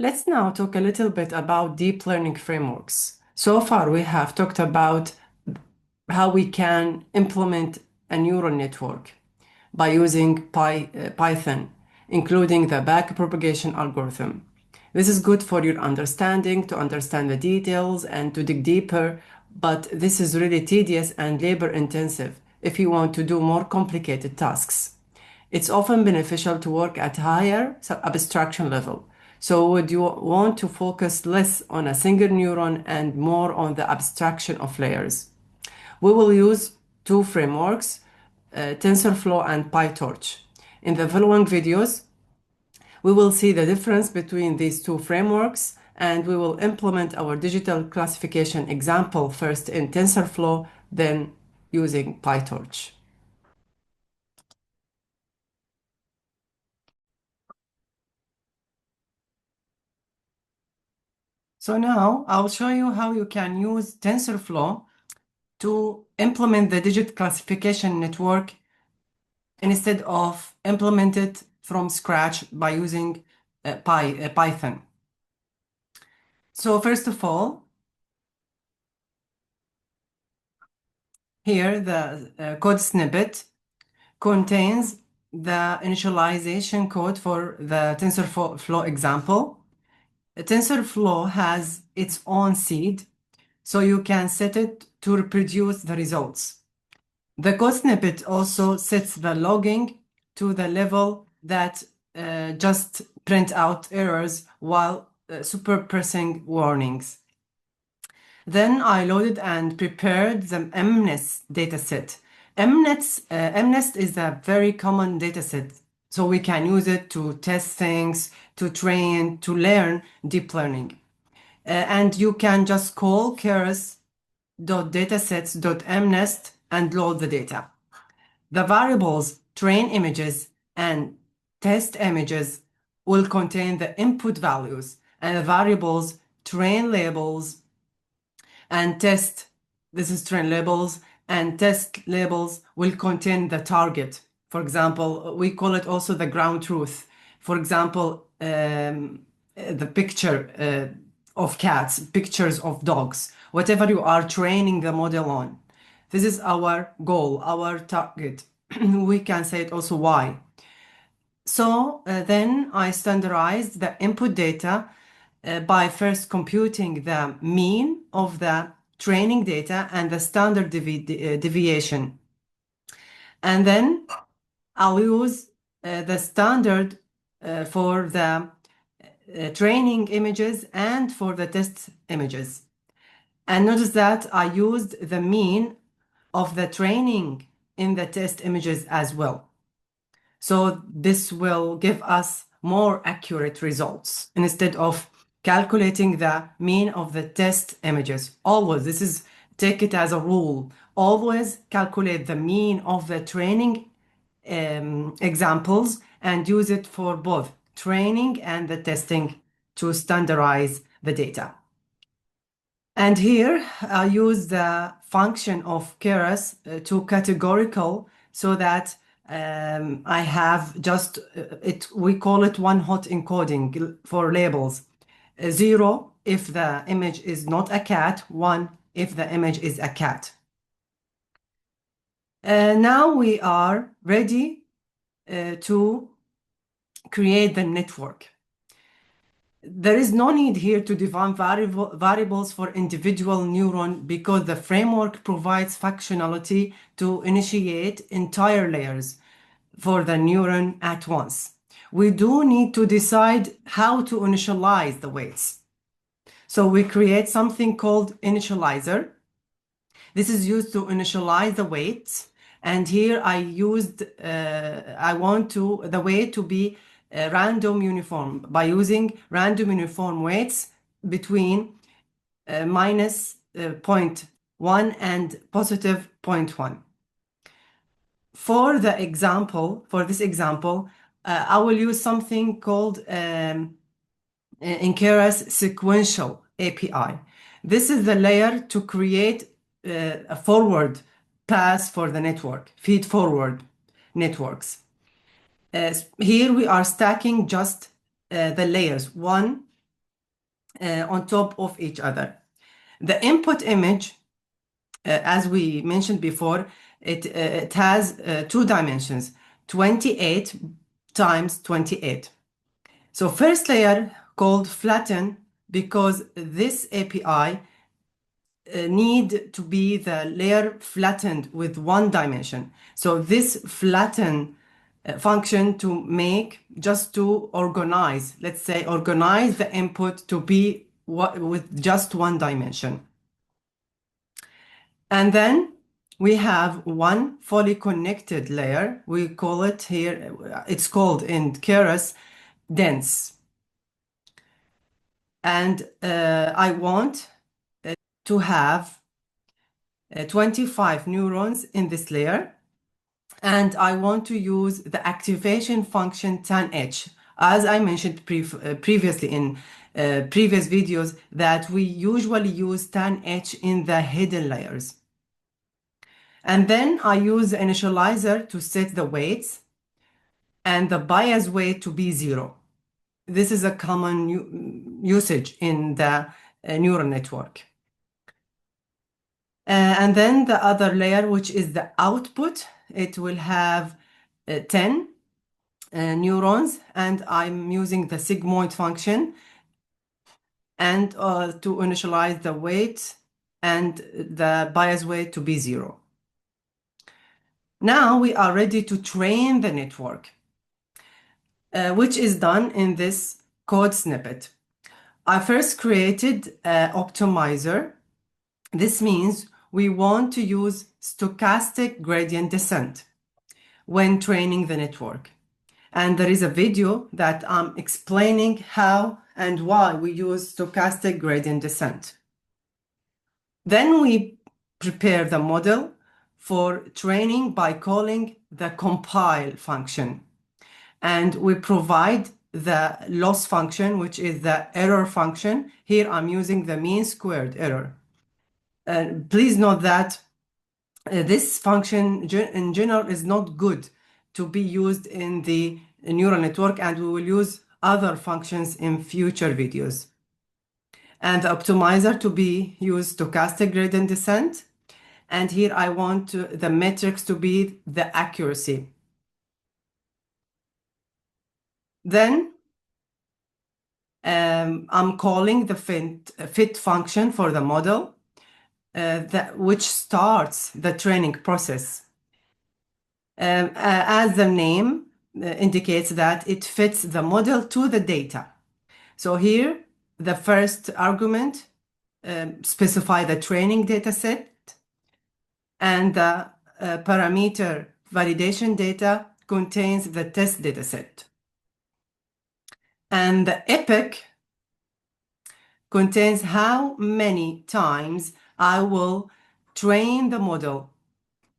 Let's now talk a little bit about deep learning frameworks. So far, we have talked about how we can implement a neural network by using Python, including the backpropagation algorithm. This is good for your understanding, to understand the details and to dig deeper, but this is really tedious and labor intensive if you want to do more complicated tasks. It's often beneficial to work at higher abstraction level. So would you want to focus less on a single neuron and more on the abstraction of layers? We will use two frameworks, TensorFlow and PyTorch. In the following videos, we will see the difference between these two frameworks and we will implement our digital classification example first in TensorFlow, then using PyTorch. So now I'll show you how you can use TensorFlow to implement the digit classification network instead of implement it from scratch by using Python. So first of all, here the code snippet contains the initialization code for the TensorFlow example. TensorFlow has its own seed, so you can set it to reproduce the results. The code snippet also sets the logging to the level that just print out errors while superimposing warnings. Then I loaded and prepared the MNIST dataset. MNIST is a very common dataset, so we can use it to test things, to train, to learn deep learning. And you can just call keras.datasets.mnest and load the data. The variables train images and test images will contain the input values, and the variables train labels and test, this is train labels, and test labels will contain the target. For example, we call it also the ground truth. For example, the picture of cats, pictures of dogs, whatever you are training the model on. This is our goal, our target. We can say it also why. So then I standardized the input data by first computing the mean of the training data and the standard deviation. And then I'll use the standard for the training images and for the test images. And notice that I used the mean of the training in the test images as well. So this will give us more accurate results instead of calculating the mean of the test images. Always, take it as a rule. Always calculate the mean of the training examples and use it for both training and the testing to standardize the data. And here I use the function of keras to categorical so that I have just we call it one hot encoding for labels. 0 if the image is not a cat, 1 if the image is a cat. Now we are ready to create the network. There is no need here to define variables for individual neuron because the framework provides functionality to initiate entire layers for the neuron at once. We do need to decide how to initialize the weights. So we create something called initializer. This is used to initialize the weights. And here I used, I want the weight to be random uniform by using random uniform weights between minus 0.1 and positive 0.1. For this example, I will use something called in keras sequential API. This is the layer to create a forward pass for the network, feed forward networks. Here we are stacking just the layers 1, on top of each other. The input image, as we mentioned before, it has 2 dimensions, 28 times 28. So first layer called flatten, because this API need to be the layer flattened with 1 dimension. So this flatten function to make, just to organize, let's say organize the input to be with just 1 dimension. And then we have one fully connected layer. We call it here, it's called in Keras dense. And I want to have 25 neurons in this layer. And I want to use the activation function tanh. As I mentioned previously in previous videos, that we usually use tanh in the hidden layers. And then I use the initializer to set the weights and the bias weight to be 0. This is a common usage in the neural network. And then the other layer, which is the output, it will have 10 neurons, and I'm using the sigmoid function and to initialize the weight and the bias weight to be 0. Now we are ready to train the network, which is done in this code snippet. I first created an optimizer. This means we want to use stochastic gradient descent when training the network. And there is a video that I'm explaining how and why we use stochastic gradient descent. Then we prepare the model for training by calling the compile function. And we provide the loss function, which is the error function. Here I'm using the mean squared error. Please note that this function in general is not good to be used in the neural network, and we will use other functions in future videos. And the optimizer to be used stochastic gradient descent. And here I want the metrics to be the accuracy. Then I'm calling the fit function for the model, which starts the training process. As the name indicates, that it fits the model to the data. So here, the first argument specify the training data set, and the parameter validation data contains the test data set. And the epoch contains how many times I will train the model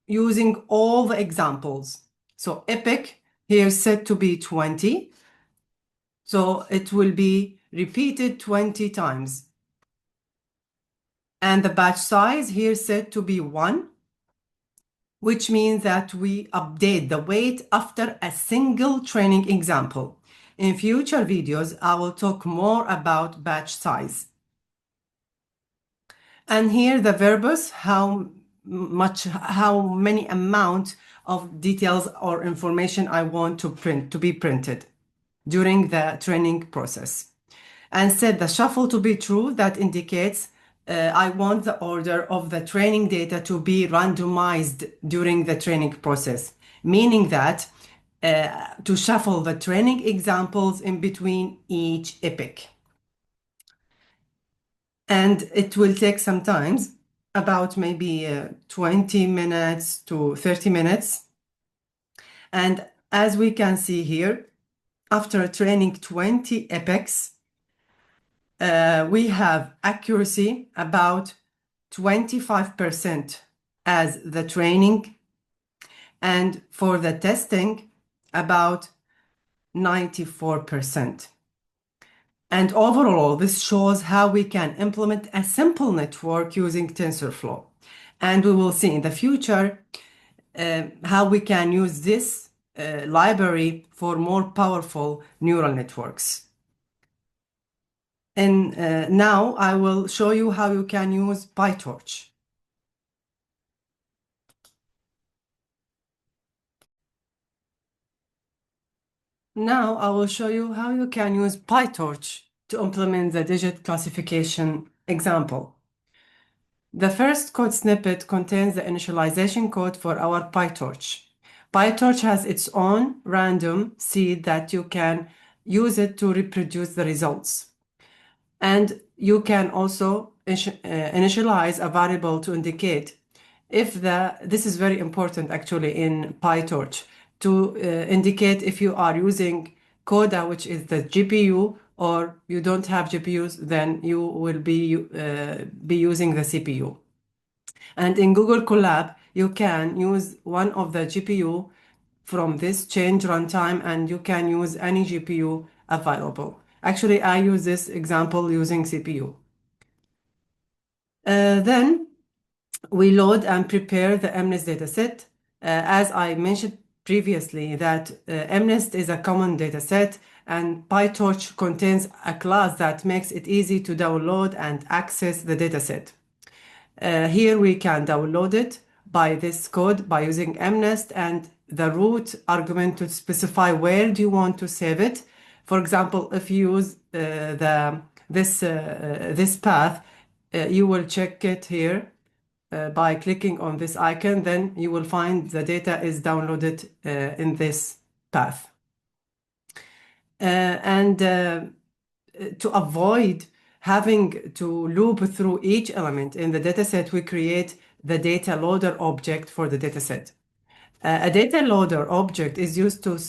using all the examples. So epoch here set to be 20. So it will be repeated 20 times. And the batch size here set to be 1, which means that we update the weight after a single training example. In future videos, I will talk more about batch size. And here the verbose, how many amount of details or information I want to be printed during the training process. And set the shuffle to be true, that indicates I want the order of the training data to be randomized during the training process, meaning that to shuffle the training examples in between each epoch. And it will take some time, about maybe 20 minutes to 30 minutes. And as we can see here, after training 20 epochs, we have accuracy about 25% as the training, and for the testing about 94%. And overall, this shows how we can implement a simple network using TensorFlow. And we will see in the future how we can use this library for more powerful neural networks. And now I will show you how you can use PyTorch. Now I will show you how you can use PyTorch to implement the digit classification example. The first code snippet contains the initialization code for our PyTorch. PyTorch has its own random seed that you can use it to reproduce the results. And you can also initialize a variable to indicate if this is very important actually in PyTorch, to indicate if you are using Coda, which is the GPU, or you don't have GPUs, then you will be using the CPU. And in Google Colab, you can use one of the GPU from this change runtime, and you can use any GPU available. Actually, I use this example using CPU. Then we load and prepare the MNIST dataset. As I mentioned previously, that MNIST is a common dataset, and PyTorch contains a class that makes it easy to download and access the dataset. Here we can download it by this code by using MNIST and the root argument to specify where do you want to save it. For example, if you use this path, you will check it here by clicking on this icon, then you will find the data is downloaded in this path. To avoid having to loop through each element in the dataset, we create the data loader object for the dataset. A data loader object is used to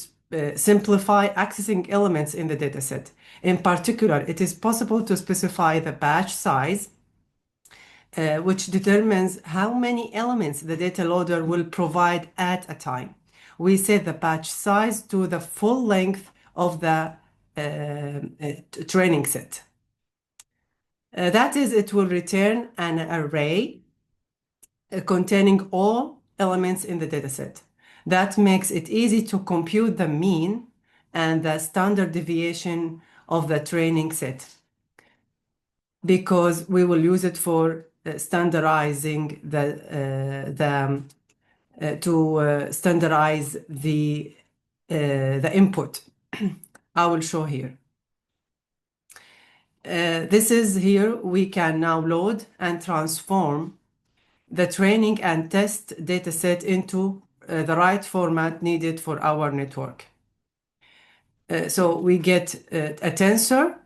simplify accessing elements in the dataset. In particular, it is possible to specify the batch size, which determines how many elements the data loader will provide at a time. We set the batch size to the full length of the training set. That is, it will return an array containing all elements in the dataset. That makes it easy to compute the mean and the standard deviation of the training set, because we will use it for standardizing standardize the input. I will show here. This is here, we can now load and transform the training and test dataset into the right format needed for our network. So we get a tensor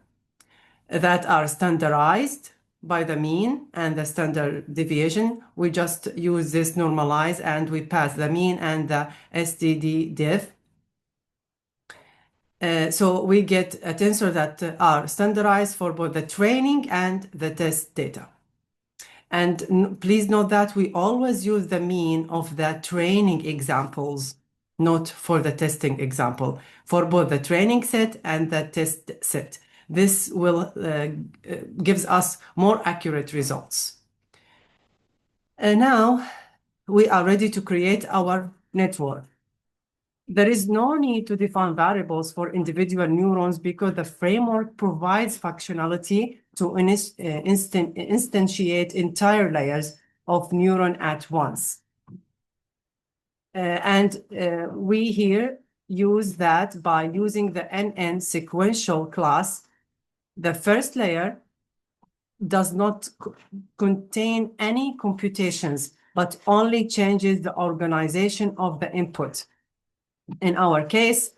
that are standardized by the mean and the standard deviation. We just use this normalize and we pass the mean and the STD diff. So we get a tensor that are standardized for both the training and the test data. And please note that we always use the mean of the training examples, not for the testing example, for both the training set and the test set. This will gives us more accurate results. Now we are ready to create our network. There is no need to define variables for individual neurons because the framework provides functionality to instantiate entire layers of neuron at once. We here use that by using the NN sequential class. The first layer does not contain any computations, but only changes the organization of the input. In our case,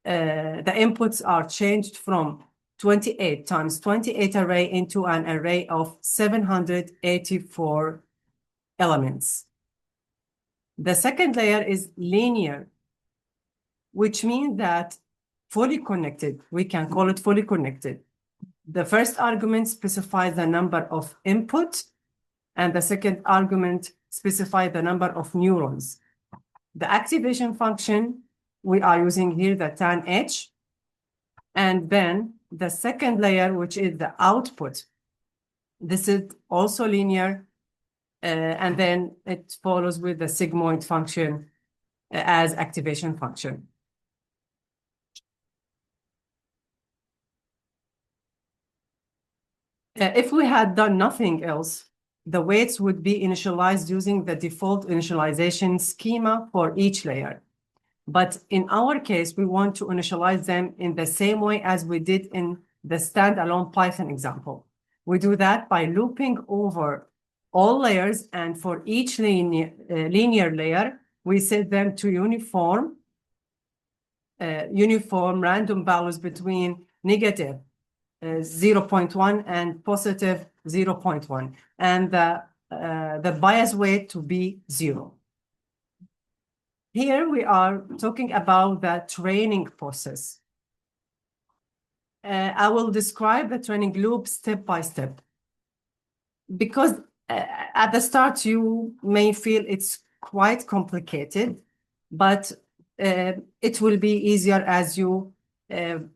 the inputs are changed from 28 times 28 array into an array of 784 elements. The second layer is linear, which means that fully connected, we can call it fully connected. The first argument specifies the number of input, and the second argument specifies the number of neurons. The activation function, we are using here the tanh, and then the second layer, which is the output. This is also linear, and then it follows with the sigmoid function as activation function. If we had done nothing else, the weights would be initialized using the default initialization schema for each layer. But in our case, we want to initialize them in the same way as we did in the standalone Python example. We do that by looping over all layers, and for each linear layer, we set them to uniform random values between negative 0.1 and positive 0.1, and the bias weight to be 0. Here we are talking about the training process. I will describe the training loop step by step. Because at the start you may feel it's quite complicated, but it will be easier as you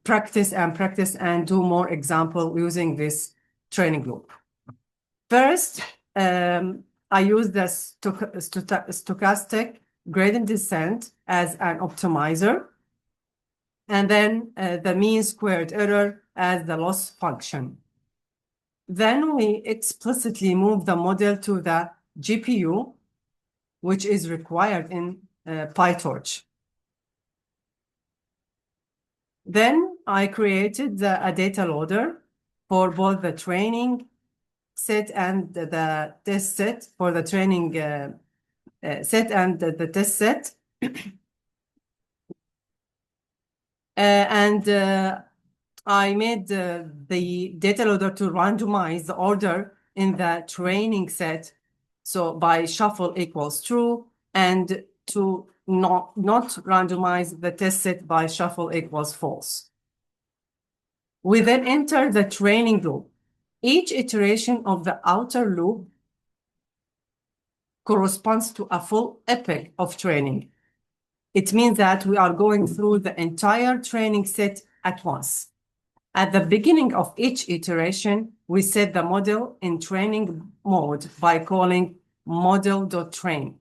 practice and do more example using this training loop. First, I use the stochastic gradient descent as an optimizer, and then the mean squared error as the loss function. Then we explicitly move the model to the GPU, which is required in PyTorch. Then I created a data loader for both the training set and the test set, for the training set and the test set. I made the data loader to randomize the order in the training set. So by shuffle equals true, and to not randomize the test set by shuffle equals false. We then enter the training loop. Each iteration of the outer loop corresponds to a full epoch of training. It means that we are going through the entire training set at once. At the beginning of each iteration, we set the model in training mode by calling model.train.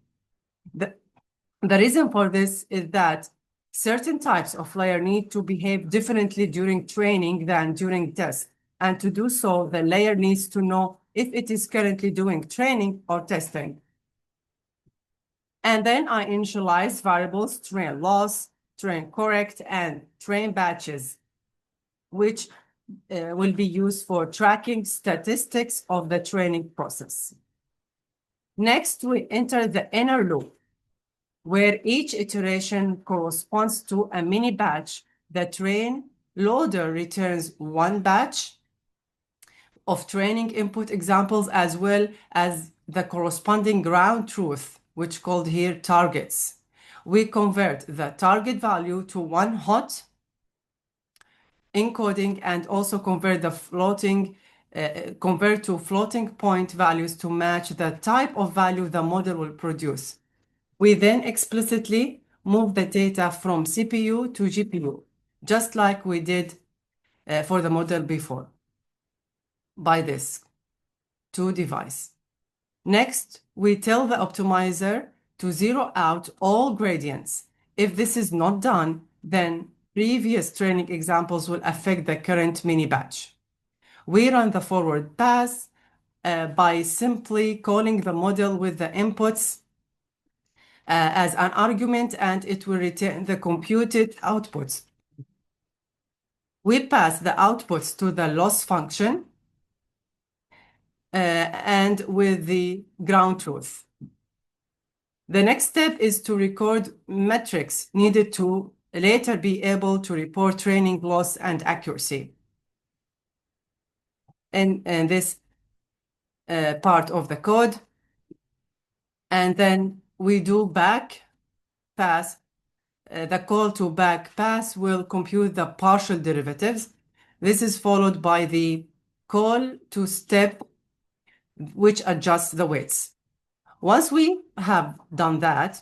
The reason for this is that certain types of layer need to behave differently during training than during test. And to do so, the layer needs to know if it is currently doing training or testing. And then I initialize variables train loss, train correct, and train batches, which will be used for tracking statistics of the training process. Next, we enter the inner loop, where each iteration corresponds to a mini batch. The train loader returns one batch of training input examples, as well as the corresponding ground truth, which called here targets. We convert the target value to one hot encoding, and also convert to floating point values to match the type of value the model will produce. We then explicitly move the data from CPU to GPU, just like we did for the model before, by this to device. Next, we tell the optimizer to zero out all gradients. If this is not done, then previous training examples will affect the current mini batch. We run the forward pass by simply calling the model with the inputs as an argument, and it will return the computed outputs. We pass the outputs to the loss function and with the ground truth. The next step is to record metrics needed to later be able to report training loss and accuracy. And this part of the code. And then we do back pass. The call to back pass will compute the partial derivatives. This is followed by the call to step, which adjusts the weights. Once we have done that,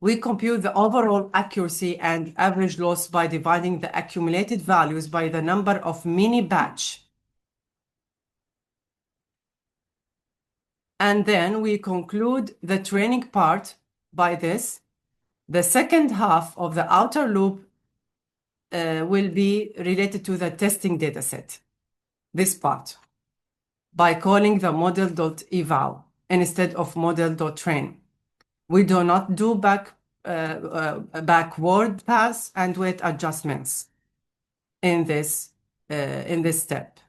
we compute the overall accuracy and average loss by dividing the accumulated values by the number of mini batch. And then we conclude the training part by this. The second half of the outer loop will be related to the testing dataset, this part. by calling the model.eval instead of model.train. We do not do backward pass and weight adjustments in this step.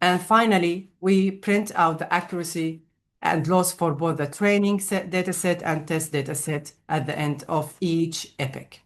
And finally, we print out the accuracy and loss for both the training dataset and test dataset at the end of each epoch.